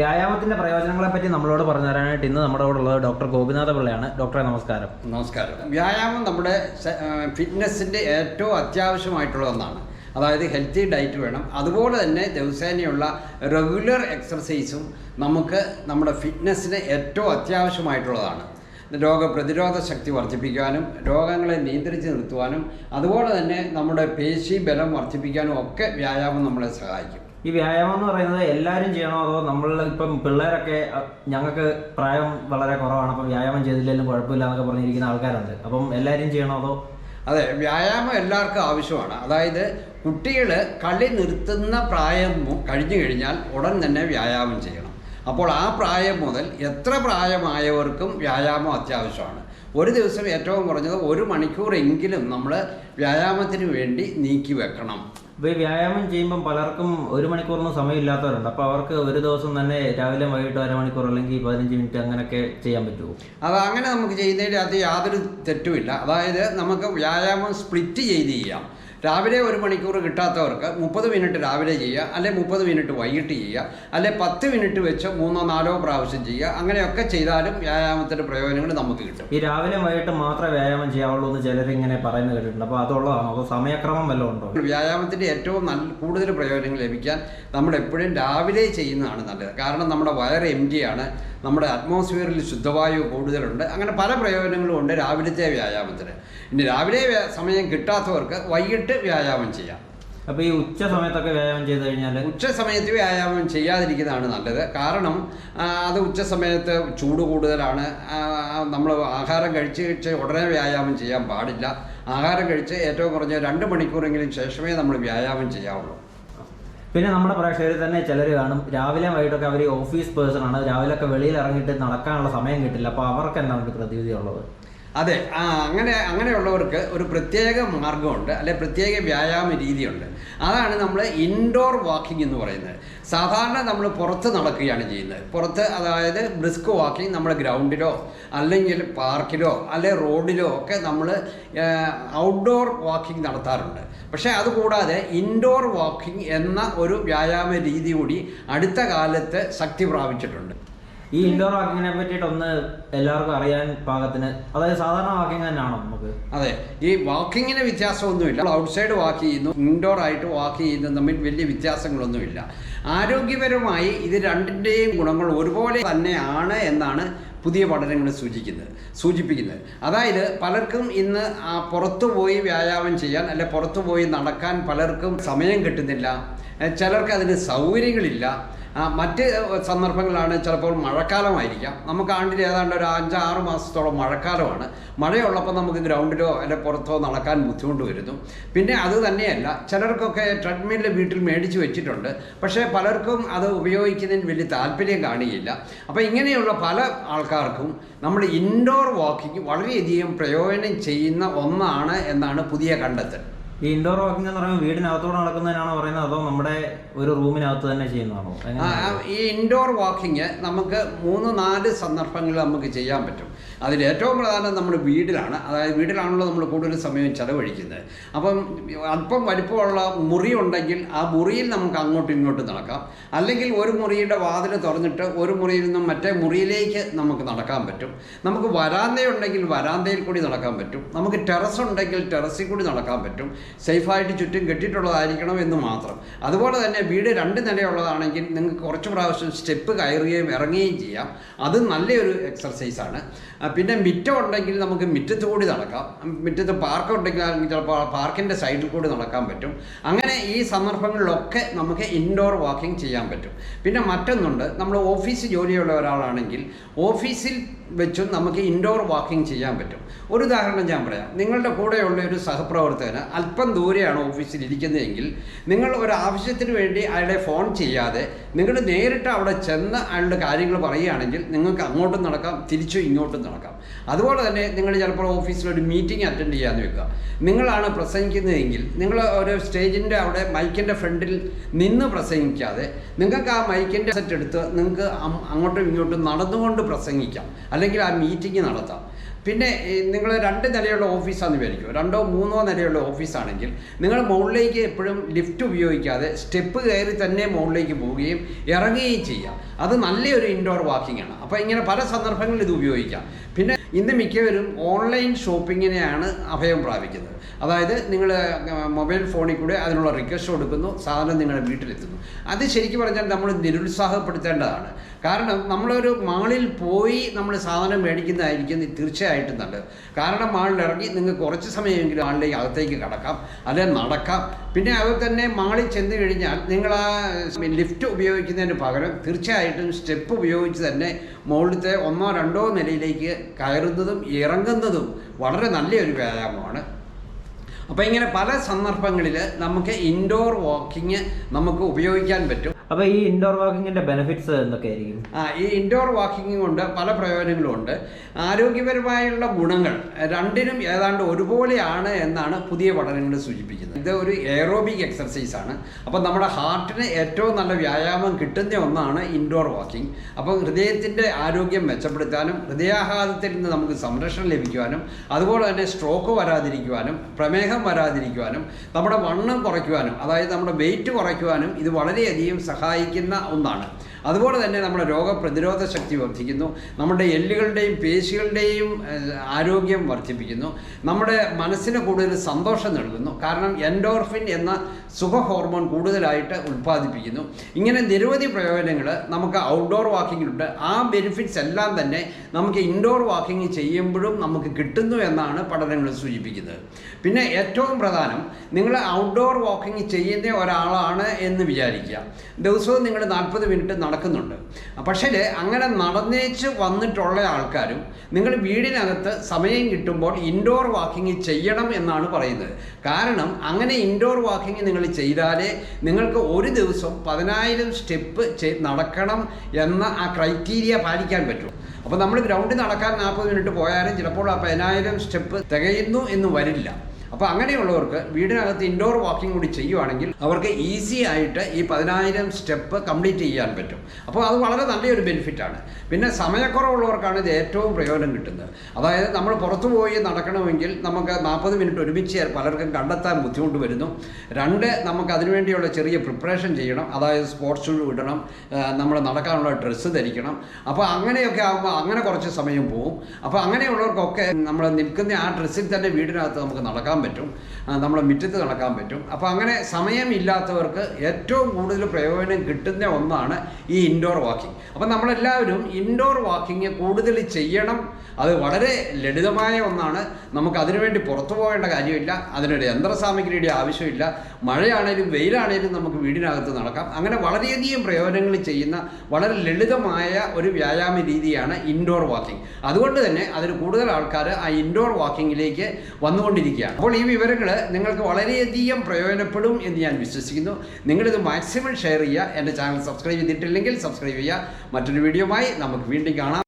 വ്യായാമത്തിന്റെ പ്രയോജനങ്ങളെ പറ്റി നമ്മളോട് പറഞ്ഞു തരാനായിട്ട് ഇന്ന് നമ്മുടെ കൂടെ ഉള്ളത് ഡോക്ടർ ഗോപിനാഥ പിള്ളയാണ്. ഡോക്ടറെ നമസ്കാരം. നമസ്കാരം. വ്യായാമം നമ്മുടെ ഫിറ്റ്നസ്സിൻ്റെ ഏറ്റവും അത്യാവശ്യമായിട്ടുള്ള ഒന്നാണ്. അതായത് ഹെൽത്തി ഡയറ്റ് വേണം. അതുപോലെ തന്നെ ദിവസേനയുള്ള റെഗുലർ എക്സർസൈസും നമുക്ക് നമ്മുടെ ഫിറ്റ്നസ്സിന് ഏറ്റവും അത്യാവശ്യമായിട്ടുള്ളതാണ്. രോഗപ്രതിരോധ ശക്തി വർദ്ധിപ്പിക്കാനും രോഗങ്ങളെ നിയന്ത്രിച്ച് നിർത്തുവാനും അതുപോലെ തന്നെ നമ്മുടെ പേശി ബലം വർദ്ധിപ്പിക്കാനും ഒക്കെ വ്യായാമം നമ്മളെ സഹായിക്കും. ഈ വ്യായാമം എന്ന് പറയുന്നത് എല്ലാവരും ചെയ്യണോ, അതോ നമ്മൾ ഇപ്പം പിള്ളേരൊക്കെ ഞങ്ങൾക്ക് പ്രായം വളരെ കുറവാണ്, അപ്പം വ്യായാമം ചെയ്തില്ലെങ്കിലും കുഴപ്പമില്ല എന്നൊക്കെ പറഞ്ഞിരിക്കുന്ന ആൾക്കാരുണ്ട്, അപ്പം എല്ലാവരും ചെയ്യണോ അതോ? അതെ, വ്യായാമം എല്ലാവർക്കും ആവശ്യമാണ്. അതായത് കുട്ടികൾ കളി നിർത്തുന്ന പ്രായം കഴിഞ്ഞു കഴിഞ്ഞാൽ ഉടൻ തന്നെ വ്യായാമം ചെയ്യണം. അപ്പോൾ ആ പ്രായം മുതൽ എത്ര പ്രായമായവർക്കും വ്യായാമം അത്യാവശ്യമാണ്. ഒരു ദിവസം ഏറ്റവും കുറഞ്ഞത് 1 മണിക്കൂറെങ്കിലും നമ്മൾ വ്യായാമത്തിന് വേണ്ടി നീക്കി വെക്കണം. ഇപ്പോൾ ഈ വ്യായാമം ചെയ്യുമ്പം പലർക്കും 1 മണിക്കൂറിന് സമയമില്ലാത്തവരുണ്ട്. അപ്പോൾ അവർക്ക് ഒരു ദിവസം തന്നെ രാവിലെ വൈകിട്ട് 1 മണിക്കൂർ അല്ലെങ്കിൽ 15 മിനിറ്റ് അങ്ങനെയൊക്കെ ചെയ്യാൻ പറ്റുമോ? അങ്ങനെ നമുക്ക് ചെയ്യുന്നതിൽ അത് യാതൊരു തെറ്റുമില്ല. അതായത് നമുക്ക് വ്യായാമം സ്പ്ലിറ്റ് ചെയ്ത് ചെയ്യാം. രാവിലെ 1 മണിക്കൂർ കിട്ടാത്തവർക്ക് 30 മിനിറ്റ് രാവിലെ ചെയ്യുക, അല്ലെ 30 മിനിറ്റ് വൈകിട്ട് ചെയ്യുക, അല്ലെ 10 മിനിറ്റ് വെച്ച് 3-4 പ്രാവശ്യം ചെയ്യുക. അങ്ങനെയൊക്കെ ചെയ്താലും വ്യായാമത്തിൻ്റെ പ്രയോജനങ്ങൾ നമുക്ക് കിട്ടും. ഈ രാവിലെ വൈകിട്ട് മാത്രമേ വ്യായാമം ചെയ്യാവുള്ളൂ എന്ന് ചിലരിങ്ങനെ പറയുന്നത് കേട്ടിട്ടുണ്ട്. അപ്പോൾ അതുള്ളതാണോ അതോ സമയക്രമം വല്ലതും ഉണ്ടോ? വ്യായാമത്തിൻ്റെ ഏറ്റവും കൂടുതൽ പ്രയോജനങ്ങൾ ലഭിക്കാൻ നമ്മൾ എപ്പോഴും രാവിലെ ചെയ്യുന്നതാണ് നല്ലത്. കാരണം നമ്മുടെ വയർ എംറ്റിയാണ്, നമ്മുടെ അറ്റ്മോസ്ഫിയറിൽ ശുദ്ധവായു കൂടുതലുണ്ട്. അങ്ങനെ പല പ്രയോജനങ്ങളും ഉണ്ട് രാവിലത്തെ വ്യായാമത്തിന്. ഇനി രാവിലെ സമയം കിട്ടാത്തവർക്ക് വൈകിട്ട് വ്യായാമം ചെയ്യാം. അപ്പോൾ ഈ ഉച്ച സമയത്തൊക്കെ വ്യായാമം ചെയ്ത് കഴിഞ്ഞാൽ? ഉച്ച സമയത്ത് വ്യായാമം ചെയ്യാതിരിക്കുന്നതാണ് നല്ലത്. കാരണം അത് ഉച്ച സമയത്ത് ചൂട് കൂടുതലാണ്. നമ്മൾ ആഹാരം കഴിച്ച് ഉടനെ വ്യായാമം ചെയ്യാൻ പാടില്ല. ആഹാരം കഴിച്ച് ഏറ്റവും കുറഞ്ഞ 2 മണിക്കൂറെങ്കിലും ശേഷമേ നമ്മൾ വ്യായാമം ചെയ്യാവുള്ളൂ. പിന്നെ നമ്മുടെ പ്രേക്ഷകരിൽ തന്നെ ചിലർ കാണും, രാവിലെ വൈകിട്ടൊക്കെ അവർ ഓഫീസ് പേഴ്സൺ ആണ്, രാവിലെയൊക്കെ വെളിയിൽ ഇറങ്ങിയിട്ട് നടക്കാനുള്ള സമയം കിട്ടില്ല. അപ്പോൾ അവർക്ക് എന്താണ് പ്രതിവിധി ഉള്ളത്? അതെ, അങ്ങനെയുള്ളവർക്ക് ഒരു പ്രത്യേക മാർഗമുണ്ട്, അല്ലെ പ്രത്യേക വ്യായാമ രീതിയുണ്ട്. അതാണ് നമ്മൾ ഇൻഡോർ വാക്കിംഗ് എന്ന് പറയുന്നത്. സാധാരണ നമ്മൾ പുറത്ത് നടക്കുകയാണ് ചെയ്യുന്നത്. പുറത്ത്, അതായത് ബ്രിസ്ക് വാക്കിംഗ് നമ്മൾ ഗ്രൗണ്ടിലോ അല്ലെങ്കിൽ പാർക്കിലോ അല്ലെ റോഡിലോ ഒക്കെ നമ്മൾ ഔട്ട്ഡോർ വാക്കിംഗ് നടത്താറുണ്ട്. പക്ഷേ അതുകൂടാതെ ഇൻഡോർ വാക്കിംഗ് എന്ന ഒരു വ്യായാമ രീതി കൂടി അടുത്ത കാലത്ത് ശക്തി പ്രാപിച്ചിട്ടുണ്ട്. ഈ ഇൻഡോർ വാക്കിങ്ങിനെ പറ്റിയിട്ടൊന്ന് എല്ലാവർക്കും അറിയാൻ പാകത്തിന്, അതായത് സാധാരണ വാക്കിംഗ് തന്നെയാണോ നമുക്ക്? അതെ, ഈ വാക്കിങ്ങിന് വ്യത്യാസമൊന്നുമില്ല. ഔട്ട്സൈഡ് വാക്ക് ചെയ്യുന്നു, ഇൻഡോർ ആയിട്ട് വാക്ക് ചെയ്യുന്നതും തമ്മിൽ വലിയ വ്യത്യാസങ്ങളൊന്നുമില്ല. ആരോഗ്യപരമായി ഇത് രണ്ടിൻ്റെയും ഗുണങ്ങൾ ഒരുപോലെ തന്നെയാണ് എന്നാണ് പുതിയ പഠനങ്ങൾ സൂചിപ്പിക്കുന്നത്. അതായത് പലർക്കും ഇന്ന് പുറത്തു പോയി വ്യായാമം ചെയ്യാൻ, അല്ലെ പുറത്തു പോയി നടക്കാൻ പലർക്കും സമയം കിട്ടുന്നില്ല. ചിലർക്ക് അതിന് സൗകര്യങ്ങളില്ല. മറ്റ് സന്ദർഭങ്ങളാണ് ചിലപ്പോൾ മഴക്കാലമായിരിക്കാം. നമുക്ക് ആണ്ടിൽ ഏതാണ്ട് ഒരു 5-6 മാസത്തോളം മഴക്കാലമാണ്. മഴയുള്ളപ്പോൾ നമുക്ക് ഗ്രൗണ്ടിലോ അല്ലെ പുറത്തോ നടക്കാൻ ബുദ്ധിമുട്ട് വരുന്നു. പിന്നെ അത് തന്നെയല്ല, ചിലർക്കൊക്കെ ട്രെഡ്മില്ല് വീട്ടിൽ മേടിച്ച് വെച്ചിട്ടുണ്ട്, പക്ഷേ പലർക്കും അത് ഉപയോഗിക്കുന്നതിന് വലിയ താല്പര്യം കാണുകയില്ല. അപ്പോൾ ഇങ്ങനെയുള്ള പല ആൾക്കാർക്കും നമ്മൾ ഇൻഡോർ വാക്കിംഗ് വളരെയധികം പ്രയോജനം ചെയ്യുന്ന ഒന്നാണ് എന്നാണ് പുതിയ കണ്ടെത്തൽ. ഈ ഇൻഡോർ വാക്കിംഗ് എന്ന് പറയുമ്പോൾ വീടിനകത്തോടെ നടക്കുന്നതിനാണോ പറയുന്നത്, അതോ നമ്മുടെ ഒരു റൂമിനകത്ത് തന്നെ ചെയ്യുന്നതാണോ? ഈ ഇൻഡോർ വാക്കിംഗ് നമുക്ക് 3-4 സന്ദർഭങ്ങളിൽ നമുക്ക് ചെയ്യാൻ പറ്റും. അതിൽ ഏറ്റവും പ്രധാനം നമ്മുടെ വീട്ടിലാണ്. അതായത് വീട്ടിലാണല്ലോ നമ്മൾ കൂടുതൽ സമയം ചെലവഴിക്കുന്നത്. അപ്പം അല്പം വലിപ്പമുള്ള മുറി ഉണ്ടെങ്കിൽ ആ മുറിയിൽ നമുക്ക് അങ്ങോട്ടും ഇങ്ങോട്ടും നടക്കാം. അല്ലെങ്കിൽ ഒരു മുറിയുടെ വാതിൽ തുറന്നിട്ട് ഒരു മുറിയിൽ നിന്നും മറ്റേ മുറിയിലേക്ക് നമുക്ക് നടക്കാൻ പറ്റും. നമുക്ക് വരാന്തയുണ്ടെങ്കിൽ വരാന്തയിൽ കൂടി നടക്കാൻ പറ്റും. നമുക്ക് ടെറസ് ഉണ്ടെങ്കിൽ ടെറസിൽ കൂടി നടക്കാൻ പറ്റും. സേഫായിട്ട് ചുറ്റും കെട്ടിയിട്ടുള്ളതായിരിക്കണം എന്ന് മാത്രം. അതുപോലെ തന്നെ വീട് 2 നിലയുള്ളതാണെങ്കിൽ നിങ്ങൾക്ക് കുറച്ച് പ്രാവശ്യം സ്റ്റെപ്പ് കയറുകയും ഇറങ്ങുകയും ചെയ്യാം. അത് നല്ലൊരു എക്സർസൈസാണ്. പിന്നെ മിറ്റം ഉണ്ടെങ്കിൽ നമുക്ക് മിറ്റത്ത് കൂടി നടക്കാം. മിറ്റത്ത് പാർക്ക് ഉണ്ടെങ്കിൽ ചിലപ്പോൾ പാർക്കിൻ്റെ സൈഡിൽ കൂടി നടക്കാൻ പറ്റും. അങ്ങനെ ഈ സന്ദർഭങ്ങളിലൊക്കെ നമുക്ക് ഇൻഡോർ വാക്കിംഗ് ചെയ്യാൻ പറ്റും. പിന്നെ മറ്റൊന്നുണ്ട്, നമ്മൾ ഓഫീസിൽ ജോലിയുള്ള ഒരാളാണെങ്കിൽ ഓഫീസിൽ വെച്ചും നമുക്ക് ഇൻഡോർ വാക്കിംഗ് ചെയ്യാൻ പറ്റും. ഒരു ഉദാഹരണം ഞാൻ പറയാം. നിങ്ങളുടെ കൂടെയുള്ള ഒരു സഹപ്രവർത്തകന് അല്പം ദൂരെയാണ് ഓഫീസിൽ ഇരിക്കുന്നതെങ്കിൽ നിങ്ങൾ ഒരു ആവശ്യത്തിന് വേണ്ടി അയാളെ ഫോൺ ചെയ്യാതെ നിങ്ങൾ നേരിട്ട് അവിടെ ചെന്ന് അയാളുടെ കാര്യങ്ങൾ പറയുകയാണെങ്കിൽ നിങ്ങൾക്ക് അങ്ങോട്ടും നടക്കാം, തിരിച്ചും ഇങ്ങോട്ടും നടക്കാം. അതുപോലെ തന്നെ നിങ്ങൾ ചിലപ്പോൾ ഓഫീസിലൊരു മീറ്റിംഗ് അറ്റൻഡ് ചെയ്യാമെന്ന് വെക്കുക. നിങ്ങളാണ് പ്രസംഗിക്കുന്നതെങ്കിൽ നിങ്ങൾ ഒരു സ്റ്റേജിൻ്റെ അവിടെ മൈക്കിൻ്റെ ഫ്രണ്ടിൽ നിന്ന് പ്രസംഗിക്കാതെ നിങ്ങൾക്ക് ആ മൈക്കിൻ്റെ സെറ്റ് എടുത്ത് നിങ്ങൾക്ക് അങ്ങോട്ടും ഇങ്ങോട്ടും നടന്നുകൊണ്ട് പ്രസംഗിക്കാം, അല്ലെങ്കിൽ ആ മീറ്റിംഗ് നടത്താം. പിന്നെ നിങ്ങൾ 2 നിലയുള്ള ഓഫീസാണെന്ന് വിചാരിക്കും. 2-3 നിലയുള്ള ഓഫീസാണെങ്കിൽ നിങ്ങൾ മുകളിലേക്ക് എപ്പോഴും ലിഫ്റ്റ് ഉപയോഗിക്കാതെ സ്റ്റെപ്പ് കയറി തന്നെ മുകളിലേക്ക് പോവുകയും ഇറങ്ങുകയും ചെയ്യാം. അത് നല്ലൊരു ഇൻഡോർ വാക്കിംഗ് ആണ്. അപ്പോൾ ഇങ്ങനെ പല സന്ദർഭങ്ങളിൽ ഇത് ഉപയോഗിക്കാം. പിന്നെ ഇന്ന് മിക്കവരും ഓൺലൈൻ ഷോപ്പിങ്ങിനെയാണ് അഭയം പ്രാപിക്കുന്നത്. അതായത് നിങ്ങൾ മൊബൈൽ ഫോണിൽ കൂടെ അതിനുള്ള റിക്വസ്റ്റ് കൊടുക്കുന്നു, സാധനം നിങ്ങളുടെ വീട്ടിലെത്തുന്നു. അത് ശരിക്കും പറഞ്ഞാൽ നമ്മൾ നിരുത്സാഹപ്പെടുത്തേണ്ടതാണ്. കാരണം നമ്മളൊരു മാളിൽ പോയി നമ്മൾ സാധനം മേടിക്കുന്നതായിരിക്കും തീർച്ചയായിട്ടും നല്ലത്. കാരണം മാളിലിറങ്ങി നിങ്ങൾക്ക് കുറച്ച് സമയമെങ്കിലും മാളിലേക്ക് അകത്തേക്ക് കടക്കാം, അല്ലെങ്കിൽ നടക്കാം. പിന്നെ അത് തന്നെ മാളിൽ ചെന്ന് കഴിഞ്ഞാൽ നിങ്ങൾ ആ ലിഫ്റ്റ് ഉപയോഗിക്കുന്നതിന് പകരം തീർച്ചയായിട്ടും സ്റ്റെപ്പ് ഉപയോഗിച്ച് തന്നെ മുകളിലത്തെ 1ഓ 2ഓ നിലയിലേക്ക് കയറുന്നതും ഇറങ്ങുന്നതും വളരെ നല്ലൊരു വ്യായാമമാണ്. അപ്പോൾ ഇങ്ങനെ പല സന്ദർഭങ്ങളിൽ നമുക്ക് ഇൻഡോർ വാക്കിംഗ് നമുക്ക് ഉപയോഗിക്കാൻ പറ്റും. അപ്പോൾ ഈ ഇൻഡോർ വാക്കിങ്ങിന്റെ ബെനിഫിറ്റ്സ് എന്തൊക്കെയായിരിക്കും? ഈ ഇൻഡോർ വാക്കിംഗ് കൊണ്ട് പല പ്രയോജനങ്ങളുമുണ്ട്. ആരോഗ്യപരമായുള്ള ഗുണങ്ങൾ രണ്ടിനും ഏതാണ്ട് ഒരുപോലെയാണ് എന്നാണ് പുതിയ പഠനങ്ങൾ സൂചിപ്പിക്കുന്നത്. ഇത് ഒരു എയറോബിക് എക്സർസൈസാണ്. അപ്പോൾ നമ്മുടെ ഹാർട്ടിന് ഏറ്റവും നല്ല വ്യായാമം കിട്ടുന്ന ഒന്നാണ് ഇൻഡോർ വാക്കിംഗ്. അപ്പോൾ ഹൃദയത്തിൻ്റെ ആരോഗ്യം മെച്ചപ്പെടുത്താനും ഹൃദയാഘാതത്തിൽ നിന്ന് നമുക്ക് സംരക്ഷണം ലഭിക്കുവാനും അതുപോലെ തന്നെ സ്ട്രോക്ക് വരാതിരിക്കുവാനും പ്രമേഹം വരാതിരിക്കുവാനും നമ്മുടെ വണ്ണം കുറയ്ക്കുവാനും അതായത് നമ്മുടെ വെയിറ്റ് കുറയ്ക്കുവാനും ഇത് വളരെയധികം സഹായിക്കുന്ന ഒന്നാണ്. അതുപോലെ തന്നെ നമ്മുടെ രോഗപ്രതിരോധ ശക്തി വർദ്ധിക്കുന്നു, നമ്മുടെ എല്ലുകളുടെയും പേശികളുടെയും ആരോഗ്യം വർദ്ധിപ്പിക്കുന്നു, നമ്മുടെ മനസ്സിന് കൂടുതൽ സന്തോഷം നൽകുന്നു. കാരണം എൻഡോർഫിൻ എന്ന സുഖ ഹോർമോൺ കൂടുതലായിട്ട് ഉൽപ്പാദിപ്പിക്കുന്നു. ഇങ്ങനെ നിരവധി പ്രയോജനങ്ങൾ നമുക്ക് ഔട്ട്ഡോർ വാക്കിങ്ങിലുണ്ട്. ആ ബെനിഫിറ്റ്സ് എല്ലാം തന്നെ നമുക്ക് ഇൻഡോർ വാക്കിംഗ് ചെയ്യുമ്പോഴും നമുക്ക് കിട്ടുന്നു എന്നാണ് പഠനങ്ങൾ സൂചിപ്പിക്കുന്നത്. പിന്നെ ഏറ്റവും പ്രധാനം, നിങ്ങൾ ഔട്ട്ഡോർ വാക്കിംഗ് ചെയ്യുന്ന ഒരാളാണ് എന്ന് വിചാരിക്കുക. ദിവസവും നിങ്ങൾ 40 മിനിറ്റ് നടക്കുന്നുണ്ട്. പക്ഷേ അങ്ങനെ നടന്നേച്ച് വന്നിട്ടുള്ള ആൾക്കാരും നിങ്ങൾ വീടിനകത്ത് സമയം കിട്ടുമ്പോൾ ഇൻഡോർ വാക്കിംഗ് ചെയ്യണം എന്നാണ് പറയുന്നത്. കാരണം അങ്ങനെ ഇൻഡോർ വാക്കിംഗ് നിങ്ങൾ ചെയ്താലേ നിങ്ങൾക്ക് ഒരു ദിവസം 10,000 സ്റ്റെപ്പ് നടക്കണം എന്ന ആ ക്രൈറ്റീരിയ പാലിക്കാൻ പറ്റും. അപ്പോൾ നമ്മൾ ഗ്രൗണ്ടിൽ നടക്കാൻ 40 മിനിറ്റ് പോയാലും ചിലപ്പോൾ ആ 10,000 സ്റ്റെപ്പ് തികയുന്നു എന്ന് വരില്ല. അപ്പോൾ അങ്ങനെയുള്ളവർക്ക് വീടിനകത്ത് ഇൻഡോർ വാക്കിംഗ് കൂടി ചെയ്യുവാണെങ്കിൽ അവർക്ക് ഈസി ആയിട്ട് ഈ 10,000 സ്റ്റെപ്പ് കംപ്ലീറ്റ് ചെയ്യാൻ പറ്റും. അപ്പോൾ അത് വളരെ നല്ലൊരു ബെനിഫിറ്റാണ്. പിന്നെ സമയക്കുറവുള്ളവർക്കാണ് ഇത് ഏറ്റവും പ്രയോജനം കിട്ടുന്നത്. അതായത് നമ്മൾ പുറത്തു പോയി നടക്കണമെങ്കിൽ നമുക്ക് 40 മിനിറ്റ് ഒരുമിച്ച് പലർക്കും കണ്ടെത്താൻ ബുദ്ധിമുട്ട് വരുന്നു. 2, നമുക്ക് അതിനുവേണ്ടിയുള്ള ചെറിയ പ്രിപ്പറേഷൻ ചെയ്യണം. അതായത് സ്പോർട്സ് ഷൂ ഇടണം, നമ്മൾ നടക്കാനുള്ള ഡ്രസ്സ് ധരിക്കണം. അപ്പോൾ അങ്ങനെയൊക്കെ ആകുമ്പോൾ അങ്ങനെ കുറച്ച് സമയം പോകും. അപ്പോൾ അങ്ങനെയുള്ളവർക്കൊക്കെ നമ്മൾ നിൽക്കുന്ന ആ ഡ്രസ്സിൽ തന്നെ വീടിനകത്ത് നമുക്ക് നടക്കാൻ പറ്റും, നമ്മളെ മുറ്റത്ത് നടക്കാൻ പറ്റും. അപ്പോൾ അങ്ങനെ സമയമില്ലാത്തവർക്ക് ഏറ്റവും കൂടുതൽ പ്രയോജനം കിട്ടുന്ന ഒന്നാണ് ഈ ഇൻഡോർ വാക്കിംഗ്. അപ്പോൾ നമ്മളെല്ലാവരും ഇൻഡോർ വാക്കിംഗ് കൂടുതൽ ചെയ്യണം. അത് വളരെ ലളിതമായ ഒന്നാണ്. നമുക്ക് അതിനുവേണ്ടി പുറത്തു പോകേണ്ട കാര്യമില്ല, അതിനൊരു യന്ത്രസാമഗ്രിയുടെ ആവശ്യമില്ല. മഴയാണേലും വെയിലാണേലും നമുക്ക് വീടിനകത്ത് നടക്കാം. അങ്ങനെ വളരെയധികം പ്രയോജനങ്ങൾ ചെയ്യുന്ന വളരെ ലളിതമായ ഒരു വ്യായാമ രീതിയാണ് ഇൻഡോർ വാക്കിംഗ്. അതുകൊണ്ട് തന്നെ അതിന് കൂടുതൽ ആൾക്കാർ ആ ഇൻഡോർ വാക്കിങ്ങിലേക്ക് വന്നുകൊണ്ടിരിക്കുകയാണ്. അപ്പോൾ ഈ വിവരങ്ങൾ നിങ്ങൾക്ക് വളരെയധികം പ്രയോജനപ്പെടും എന്ന് ഞാൻ വിശ്വസിക്കുന്നു. നിങ്ങളിത് മാക്സിമം ഷെയർ ചെയ്യുക. എൻ്റെ ചാനൽ സബ്സ്ക്രൈബ് ചെയ്തിട്ടില്ലെങ്കിൽ സബ്സ്ക്രൈബ് ചെയ്യുക. മറ്റൊരു വീഡിയോയുമായി നമുക്ക് വീണ്ടും കാണാം.